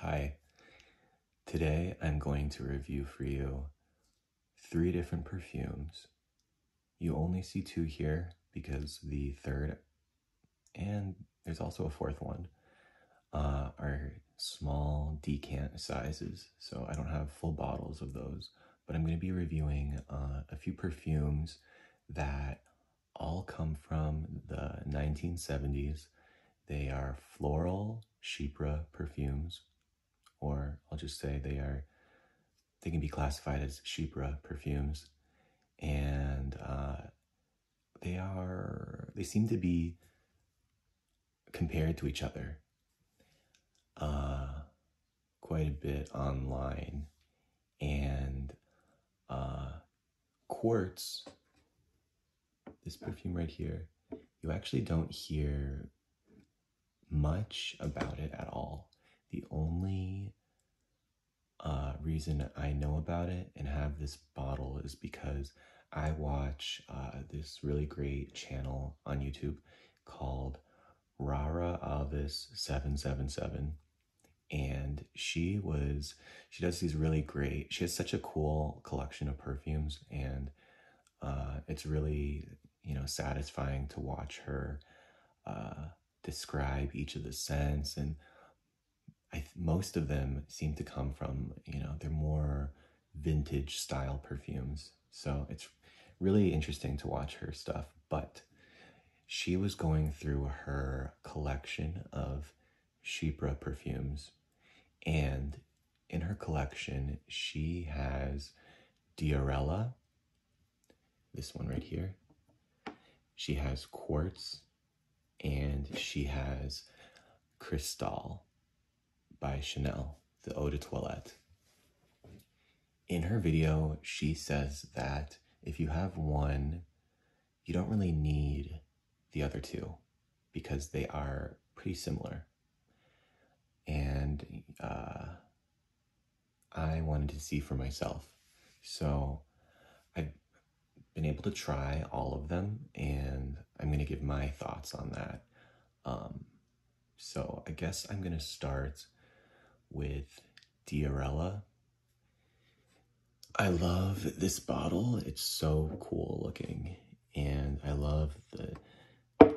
Hi, today I'm going to review for you 3 different perfumes. You only see 2 here because the third, and there's also a 4th one, are small decant sizes, so I don't have full bottles of those, but I'm going to be reviewing a few perfumes that all come from the 1970s. They are floral Chypre perfumes, or I'll just say they can be classified as Chypre perfumes, and they seem to be compared to each other quite a bit online. And Quartz, this perfume right here, you actually don't hear much about it at all. The only reason I know about it and have this bottle is because I watch this really great channel on YouTube called Rara Avis777, and she does these really great, she has such a cool collection of perfumes, and it's really, satisfying to watch her describe each of the scents, and most of them seem to come from, they're more vintage style perfumes. So it's really interesting to watch her stuff. But she was going through her collection of Chypre perfumes, and in her collection, she has Diorella, this one right here. She has Quartz, and she has Cristalle by Chanel, the Eau De Toilette. In her video, she says that if you have one, you don't really need the other 2 because they are pretty similar. And I wanted to see for myself. So I've been able to try all of them, and I'm going to give my thoughts on that. So I guess I'm going to start with Diorella. I love this bottle. It's so cool looking, and I love the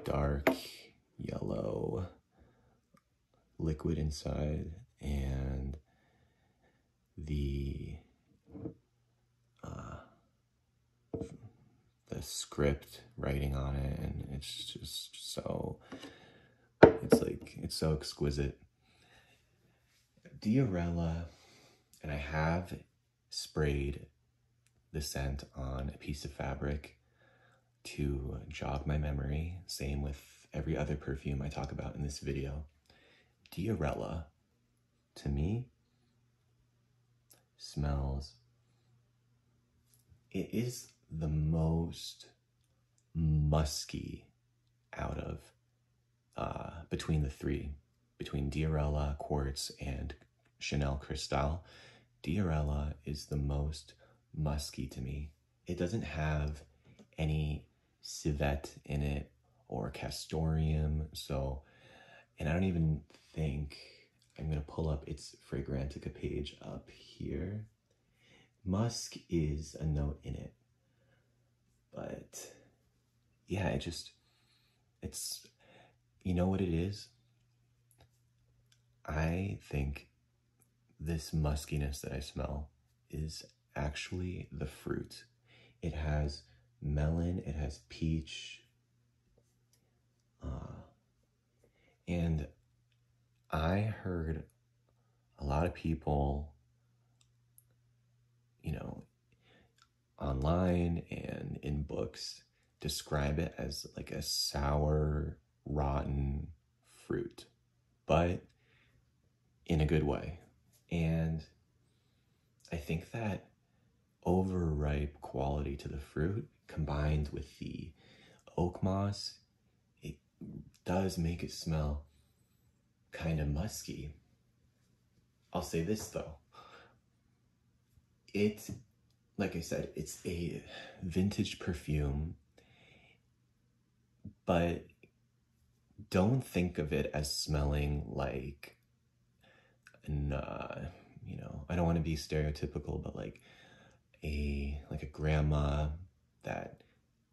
dark yellow liquid inside, and the script writing on it, and it's just so, it's so exquisite. Diorella, and I have sprayed the scent on a piece of fabric to jog my memory, same with every other perfume I talk about in this video. Diorella, to me, smells, it is the most musky out of, between the 3, between Diorella, Quartz, and Chanel Cristal. Diorella is the most musky to me. It doesn't have any civet in it or castoreum, so, and I don't even think, I'm gonna pull up its Fragrantica page up here. Musk is a note in it, but yeah, it's, you know what it is? I think this muskiness that I smell is actually the fruit. It has melon, it has peach, and I heard a lot of people, online and in books, describe it as like a sour, rotten fruit, but in a good way. And I think that overripe quality to the fruit combined with the oak moss, it does make it smell kind of musky. I'll say this though, like I said, it's a vintage perfume, but don't think of it as smelling like an you know, I don't want to be stereotypical, but like a grandma that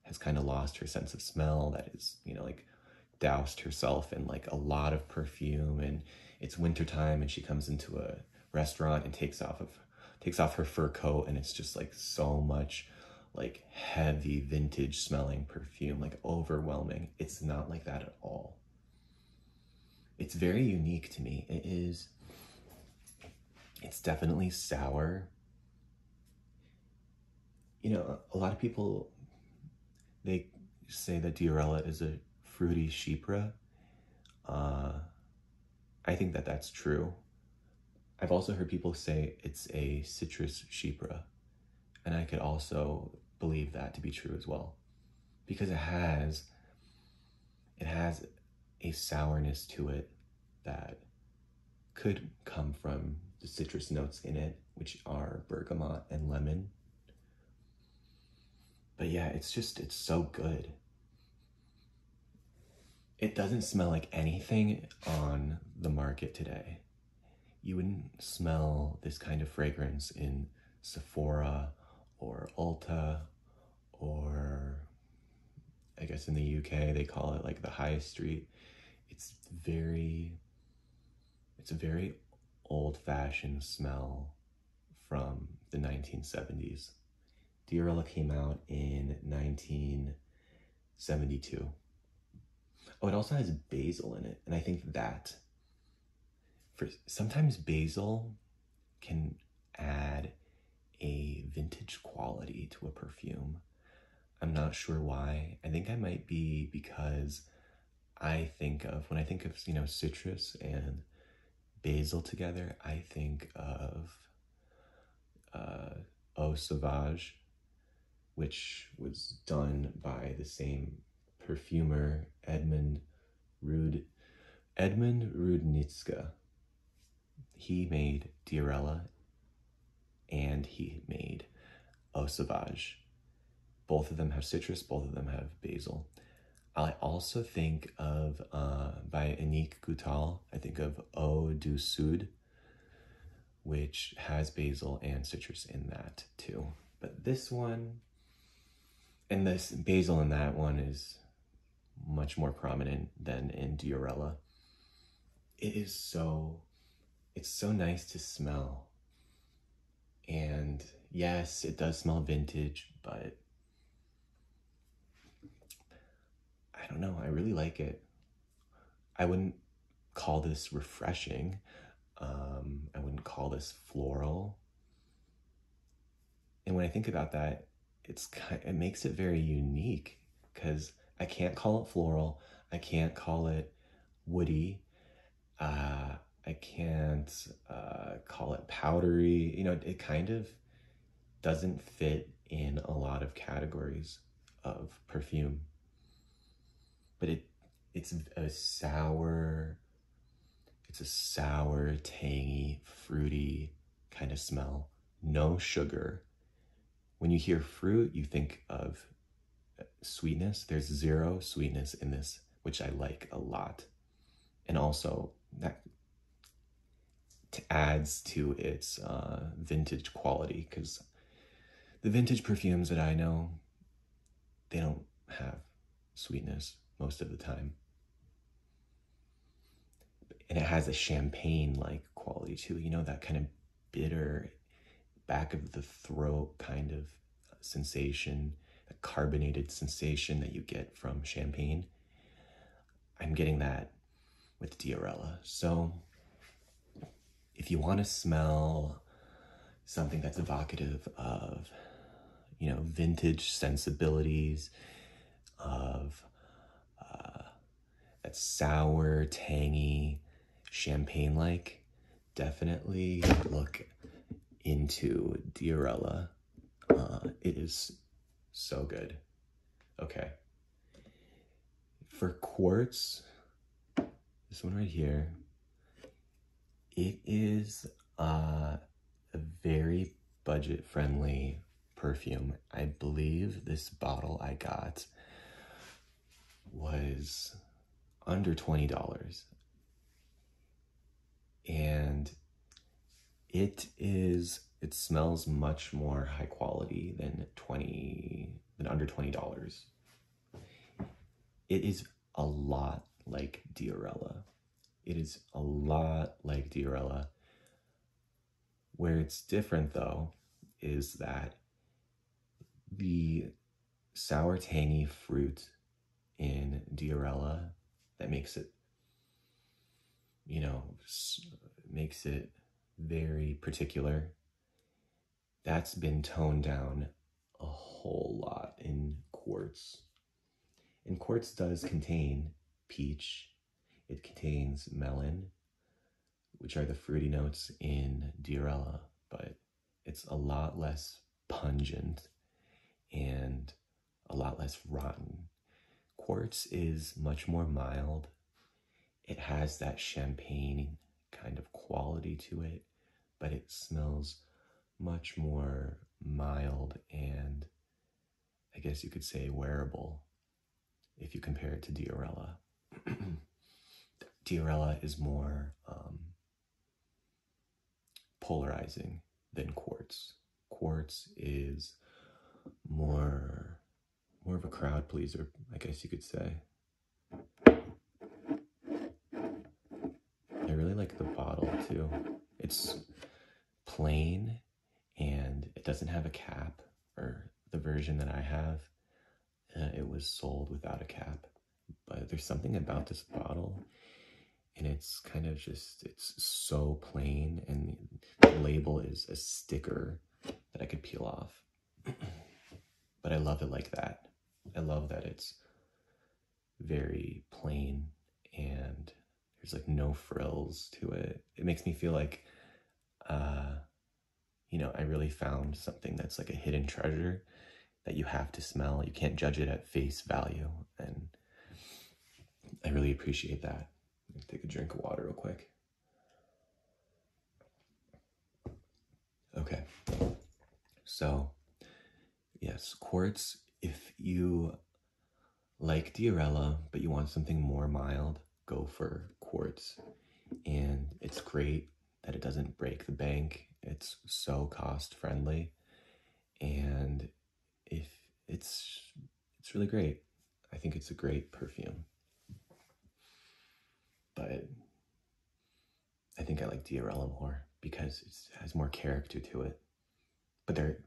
has kind of lost her sense of smell, that is, you know, like doused herself in like a lot of perfume, and it's wintertime and she comes into a restaurant and takes off her fur coat, and it's just like so much like heavy vintage smelling perfume, like overwhelming. It's not like that at all. It's very unique to me. It's definitely sour. You know, a lot of people, they say that Diorella is a fruity Chypre. I think that that's true. I've also heard people say it's a citrus Chypre, and I could also believe that to be true as well, because it has a sourness to it that could come from the citrus notes in it, which are bergamot and lemon. But yeah, it's so good. It doesn't smell like anything on the market today. You wouldn't smell this kind of fragrance in Sephora or Ulta, or I guess in the UK they call it like the high street. It's a very old-fashioned smell from the 1970s. Diorella came out in 1972. Oh, it also has basil in it, and I think that sometimes basil can add a vintage quality to a perfume. I'm not sure why. I think I might be because when I think of, you know, citrus and basil together, I think of Eau Sauvage, which was done by the same perfumer, Edmund Rudnitska. He made Diorella and he made Eau Sauvage. Both of them have citrus, both of them have basil. I also think of, by Annick Goutal, I think of Eau du Sud, which has basil and citrus in that too. But this one, and this basil in that one is much more prominent than in Diorella. It's so nice to smell. And yes, it does smell vintage, but I don't know, I really like it. I wouldn't call this refreshing. I wouldn't call this floral. And when I think about that, it makes it very unique, because I can't call it floral. I can't call it woody. I can't call it powdery. You know, it kind of doesn't fit in a lot of categories of perfume. But it's a sour, tangy, fruity kind of smell. No sugar. When you hear fruit, you think of sweetness. There's zero sweetness in this, which I like a lot. And also that adds to its vintage quality, because the vintage perfumes that I know, they don't have sweetness most of the time. And it has a champagne-like quality too, you know, that kind of bitter, back of the throat kind of sensation, a carbonated sensation that you get from champagne. I'm getting that with Diorella. So if you want to smell something that's evocative of, you know, vintage sensibilities, of that sour, tangy, champagne-like, definitely look into Diorella. It is so good. Okay. For Quartz, this one right here, it is a very budget-friendly perfume. I believe this bottle I got was under $20. And It smells much more high quality than under $20. It is a lot like Diorella. It is a lot like Diorella. Where it's different though is that the sour tangy fruit in Diorella that makes it, you know, makes it very particular, that's been toned down a whole lot in Quartz. And Quartz does contain peach, it contains melon, which are the fruity notes in Diorella, but it's a lot less pungent and a lot less rotten. Quartz is much more mild. It has that champagne kind of quality to it, but it smells much more mild and I guess you could say wearable if you compare it to Diorella. Diorella is more polarizing than Quartz. Quartz is more of a crowd pleaser, I guess you could say. I really like the bottle too. It's plain and it doesn't have a cap, or the version that I have, it was sold without a cap. But there's something about this bottle and it's kind of just, it's so plain, and the label is a sticker that I could peel off. But I love it like that. I love that it's very plain and there's like no frills to it. It makes me feel like, you know, I really found something that's like a hidden treasure that you have to smell. You can't judge it at face value. And I really appreciate that. Let's take a drink of water real quick. Okay. So, yes, Quartz, if you like Diorella, but you want something more mild, go for Quartz. And it's great that it doesn't break the bank. It's so cost friendly. And if it's really great. I think it's a great perfume. But I think I like Diorella more because it has more character to it. But they're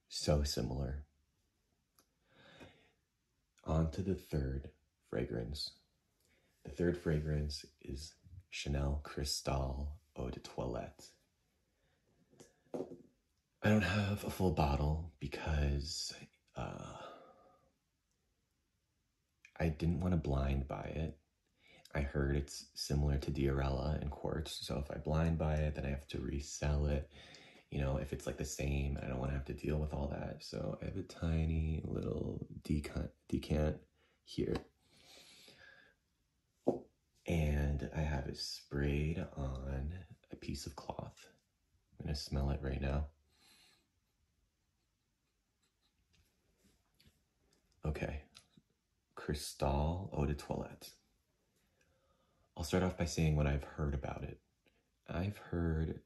so similar. On to the third fragrance. The third fragrance is Chanel Cristal Eau De Toilette. I don't have a full bottle because I didn't want to blind buy it. I heard it's similar to Diorella and Quartz, so if I blind buy it, then I have to resell it. You know, if it's like the same, I don't want to have to deal with all that. So I have a tiny little decant here. And I have it sprayed on a piece of cloth. I'm going to smell it right now. Okay, Cristal Eau De Toilette. I'll start off by saying what I've heard about it. I've heard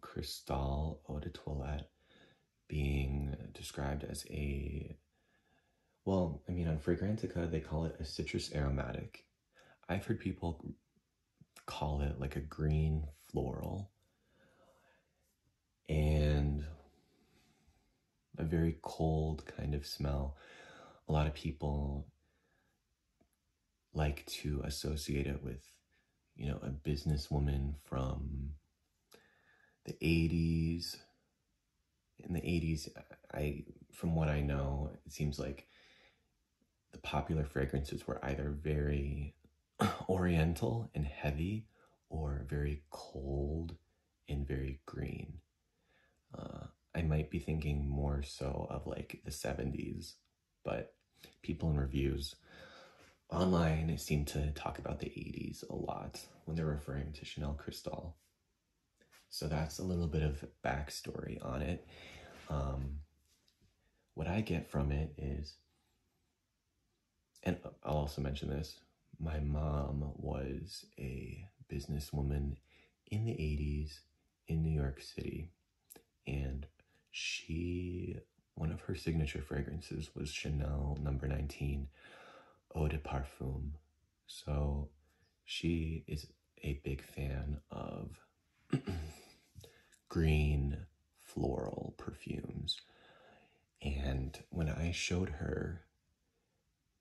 Cristal Eau De Toilette being described as well, I mean, on Fragrantica, they call it a citrus aromatic. I've heard people call it like a green floral and a very cold kind of smell. A lot of people like to associate it with, you know, a businesswoman from the 80s. In the 80s, from what I know, it seems like the popular fragrances were either very oriental and heavy or very cold and very green. I might be thinking more so of like the 70s, but people in reviews online seem to talk about the 80s a lot when they're referring to Chanel Cristal. So that's a little bit of backstory on it. What I get from it is, and I'll also mention this, my mom was a businesswoman in the 80s in New York City, and one of her signature fragrances was Chanel number 19 Eau de Parfum. So she is a big fan of green floral perfumes. And when I showed her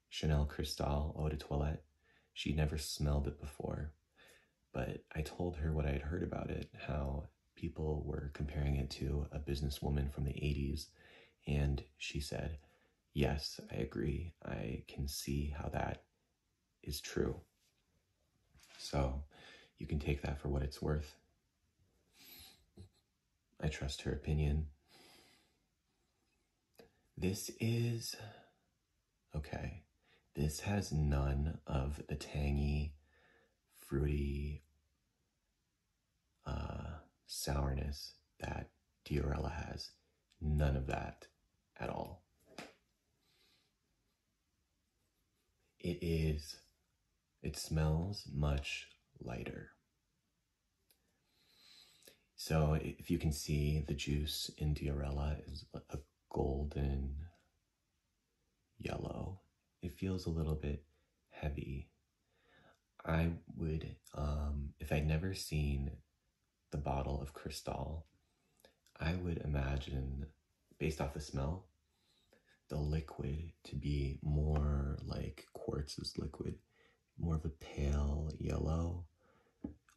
Chanel Cristal Eau de Toilette, she never smelled it before. But I told her what I had heard about it, how people were comparing it to a businesswoman from the 80s. And she said, yes, I agree. I can see how that is true. So you can take that for what it's worth. I trust her opinion. This has none of the tangy, fruity sourness that Diorella has. None of that at all. It smells much lighter. So if you can see, the juice in Diorella is a golden yellow. It feels a little bit heavy. I would, if I'd never seen the bottle of Cristal, I would imagine, based off the smell, the liquid to be more like Quartz's liquid, more of a pale yellow,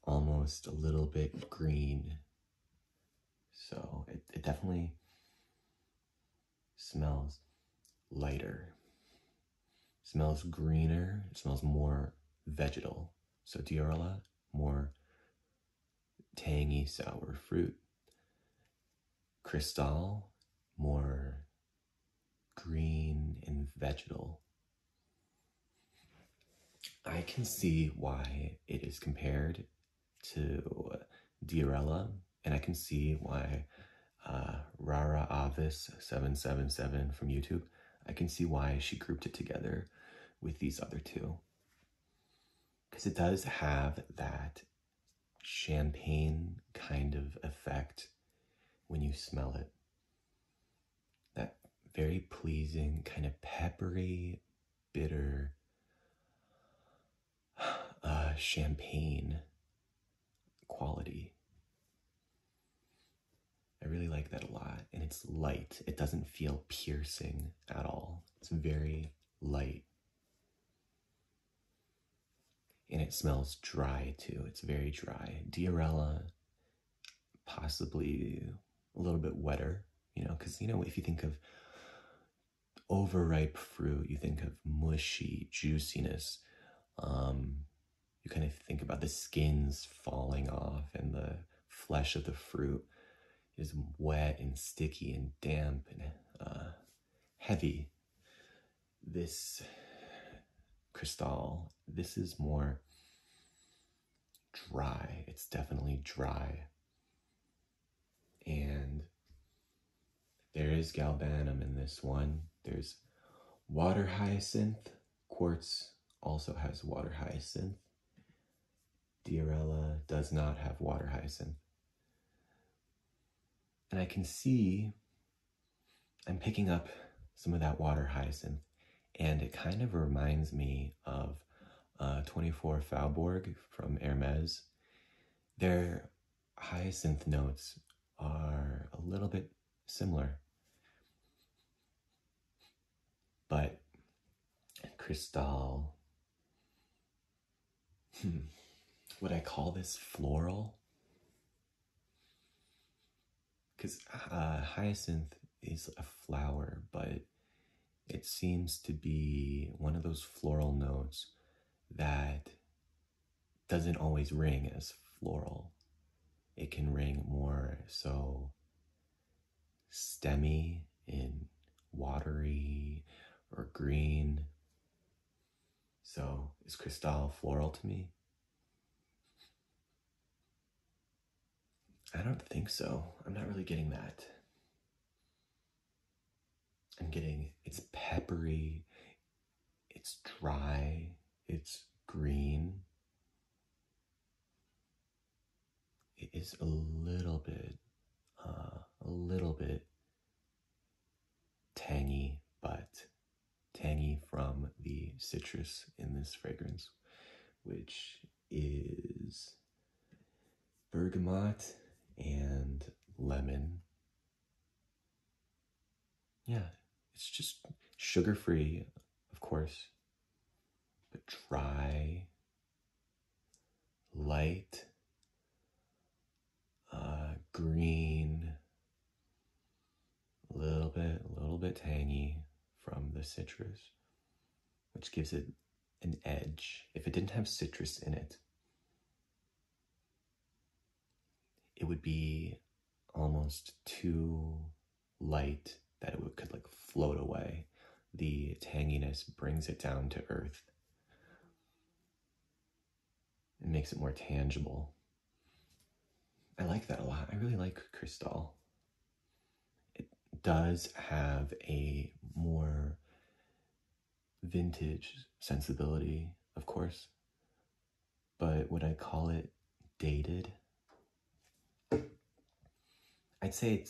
almost a little bit green. So it definitely smells lighter. It smells greener. It smells more vegetal. So Diorella, more tangy, sour fruit. Cristal, more green and vegetal. I can see why it is compared to Diorella, and I can see why Rara Avis777 from YouTube, I can see why she grouped it together with these other two. Because it does have that champagne kind of effect when you smell it. That very pleasing, kind of peppery, bitter champagne quality. I really like that a lot, and it's light. It doesn't feel piercing at all. It's very light. And it smells dry too. It's very dry. Diorella, possibly a little bit wetter, because, if you think of overripe fruit, you think of mushy juiciness. You kind of think about the skins falling off, and the flesh of the fruit is wet and sticky and damp and heavy. This Cristal, this is more dry. It's definitely dry. And there is galbanum in this one. There's water hyacinth. Quartz also has water hyacinth. Diorella does not have water hyacinth. And I can see I'm picking up some of that water hyacinth, and it kind of reminds me of 24 Faubourg from Hermes. Their hyacinth notes are a little bit similar. But Cristal, would I call this floral? Because hyacinth is a flower, but it seems to be one of those floral notes that doesn't always ring as floral. It can ring more so stemmy and watery or green. So is Cristal floral to me? I don't think so. I'm not really getting that. I'm getting, it's peppery, it's dry, it's green. is a little bit tangy, but tangy from the citrus in this fragrance, which is bergamot and lemon. Yeah, it's just sugar-free, of course, but dry, light, green, a little bit tangy from the citrus, which gives it an edge. If it didn't have citrus in it, it would be almost too light that it could like float away. The tanginess brings it down to earth. It makes it more tangible. I like that a lot. I really like Cristal. It does have a more vintage sensibility, of course, but would I call it dated? I'd say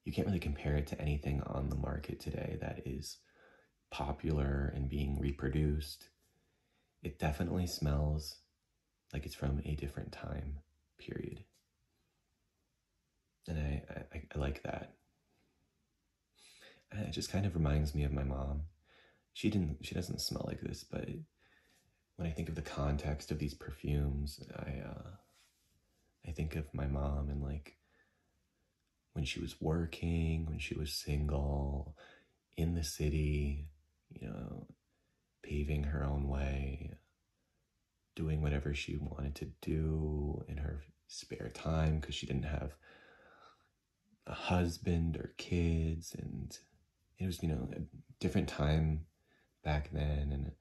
you can't really compare it to anything on the market today that is popular and being reproduced. It definitely smells like it's from a different time period. And I like that. And it just kind of reminds me of my mom. She doesn't smell like this, but when I think of the context of these perfumes, I think of my mom and like when she was working, when she was single, in the city, paving her own way, doing whatever she wanted to do in her spare time because she didn't have a husband or kids, and it was, a different time back then, and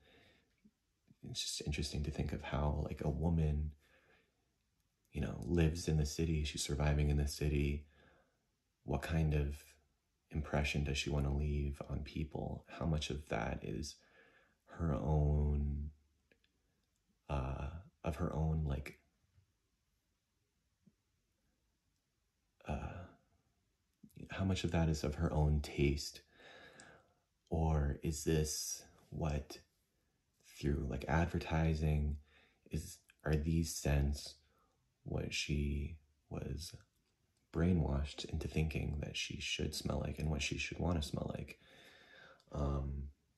it's just interesting to think of how like a woman, lives in the city, she's surviving in the city. What kind of impression does she want to leave on people? How much of that is her own, of her own, like, how much of that is of her own taste? Or is this what, through like advertising, are these scents what she was brainwashed into thinking that she should smell like and what she should want to smell like?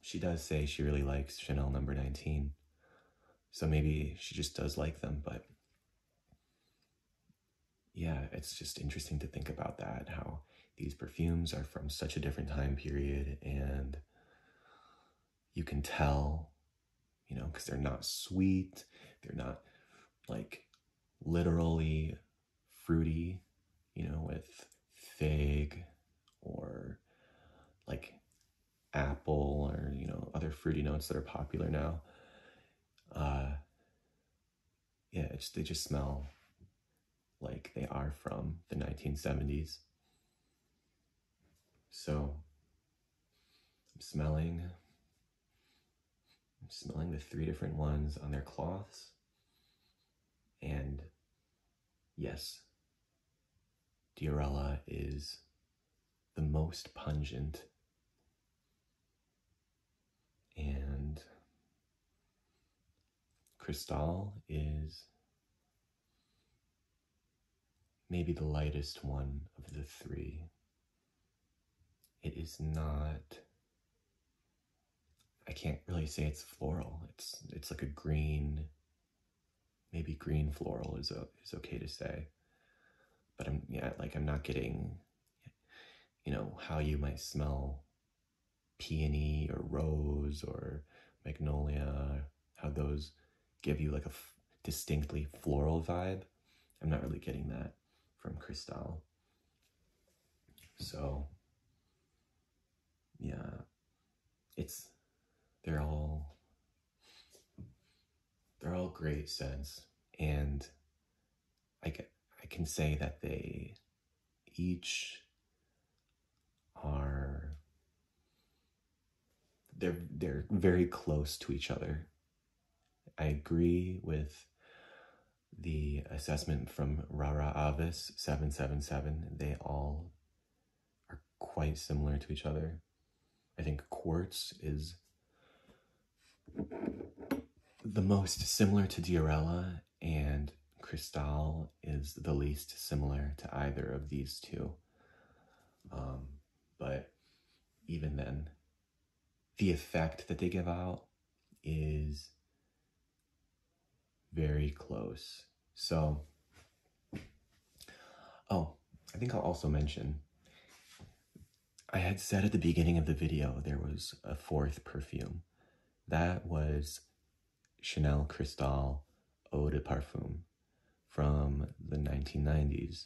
She does say she really likes Chanel No. 19, so maybe she just does like them, but yeah, it's just interesting to think about that, how these perfumes are from such a different time period, and you can tell, because they're not sweet, they're not like literally fruity, with fig or like apple or, other fruity notes that are popular now. Yeah, they just smell like they are from the 1970s. So I'm smelling the 3 different ones on their cloths. And yes, Diorella is the most pungent, and Cristalle is maybe the lightest one of the 3. It is not, I can't really say it's floral. It's like a green, maybe green floral is okay to say. But I'm not getting, how you might smell peony or rose or magnolia, how those give you like a distinctly floral vibe. I'm not really getting that from Cristalle. So yeah, they're all great scents, and I can say that they each are, they're very close to each other. I agree with the assessment from Rara Avis777, they all are quite similar to each other. I think Quartz is the most similar to Diorella, and Cristalle is the least similar to either of these two. But even then, the effect that they give out is very close. So, oh, I think I'll also mention, I had said at the beginning of the video there was a fourth perfume. That was Chanel Cristal Eau de Parfum from the 1990s.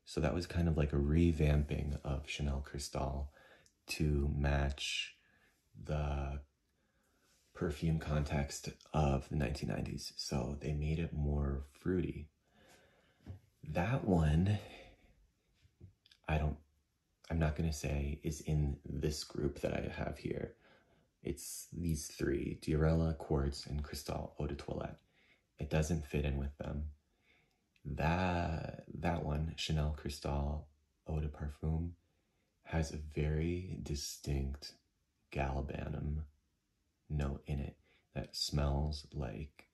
So that was kind of like a revamping of Chanel Cristal to match the perfume context of the 1990s. So they made it more fruity. That one, I'm not going to say is in this group that I have here. It's these three: Diorella, Quartz, and Cristal Eau De Toilette. It doesn't fit in with them. That one, Chanel Cristal Eau de Parfum, has a very distinct galbanum note in it that smells like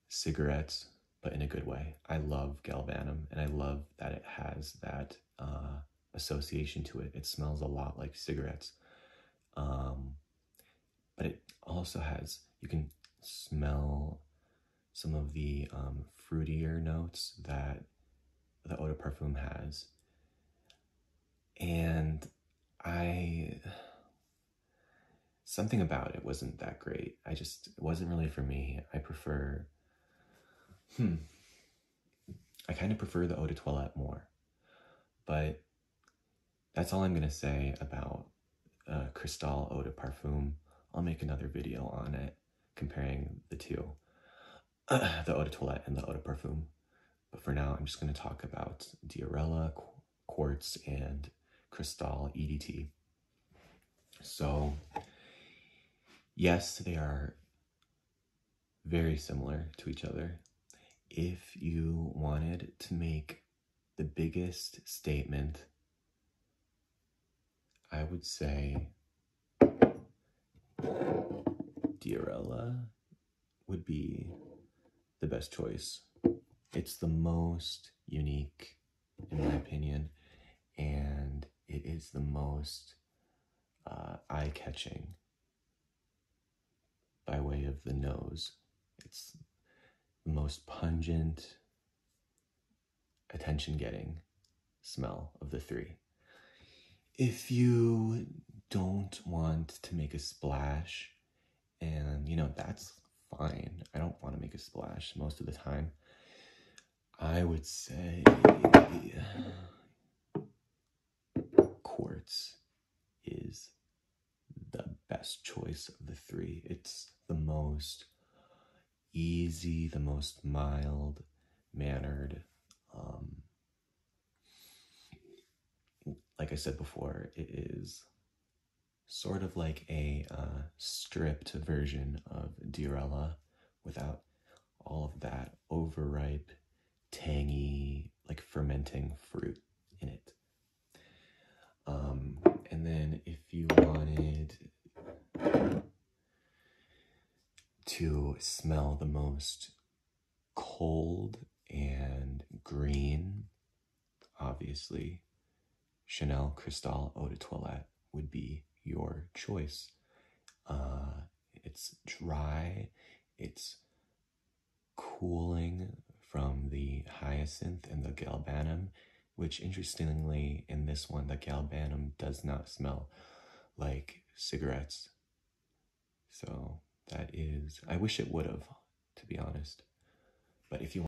cigarettes, but in a good way. I love galbanum, and I love that it has that association to it. It smells a lot like cigarettes. But it also has, you can smell some of the fruitier notes that the Eau de Parfum has. And something about it wasn't that great. It wasn't really for me. I kind of prefer the Eau de Toilette more. But that's all I'm going to say about Cristal Eau de Parfum. I'll make another video on it, comparing the two, the Eau de Toilette and the Eau de Parfum. But for now, I'm just going to talk about Diorella, Quartz, and Cristal EDT. So, yes, they are very similar to each other. If you wanted to make the biggest statement, I would say Diorella would be the best choice. It's the most unique, in my opinion, and it is the most eye-catching by way of the nose. It's the most pungent, attention-getting smell of the three. If you don't want to make a splash, and that's fine. I don't want to make a splash most of the time. I would say Quartz is the best choice of the three. It's the most easy, the most mild-mannered. Like I said before, it is sort of like a stripped version of Diorella without all of that overripe, tangy, like fermenting fruit in it. And then if you wanted to smell the most cold and green, obviously, Chanel Cristal Eau de Toilette would be your choice. It's dry, it's cooling from the hyacinth and the galbanum, which interestingly in this one, the galbanum does not smell like cigarettes. So that is, I wish it would have, to be honest. But if you